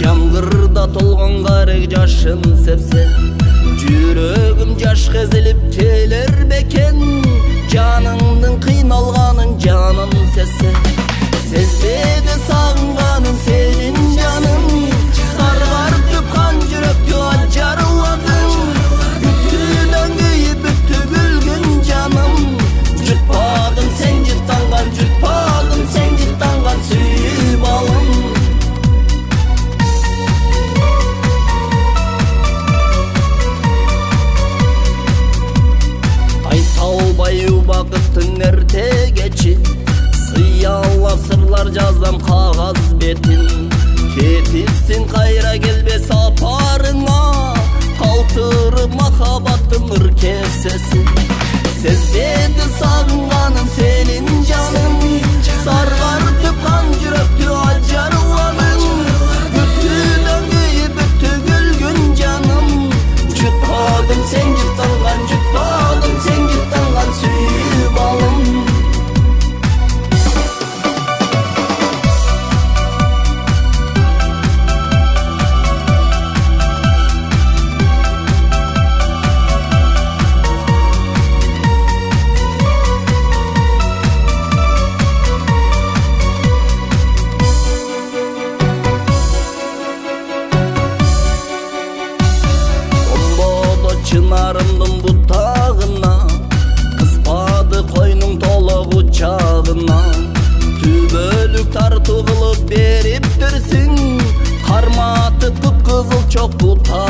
Жаңғырда толған қарек жашын сепсе, жүрегім жашқа ezilip келер бекен, жаныңның қиналғанын жаным сезсе. Сезбеді сағынғанын сенің жаның, сарғартып қан жүректі ажарладың. Бүттіден кейіп бүтті гүлгін жаным, жұтпадым сен жұттанған, жұтпадым сен жұттанған сүйіп алым. Талбайу бақыттың әрте кечи, сыялап сырлар жазам қағаз бетін. Кетіпсің қайра келбе сапарыңа, қалтырып махаббаттың іркесесін. Сезбеді сағынғаным сенің жаным, сарғартып қан жүректі ажарладың. Бүттіден кейіп бүтті гүлгін жаным, жұтпадым сен жұттанған, жұтпадым сен жұттанған сүйіп алым. Çınarımdın butağına, kıspады қойның толық ұчағына. Түбөлік тарту қылып беріп дүрсің, қарматы қып-қызыл çok butağına.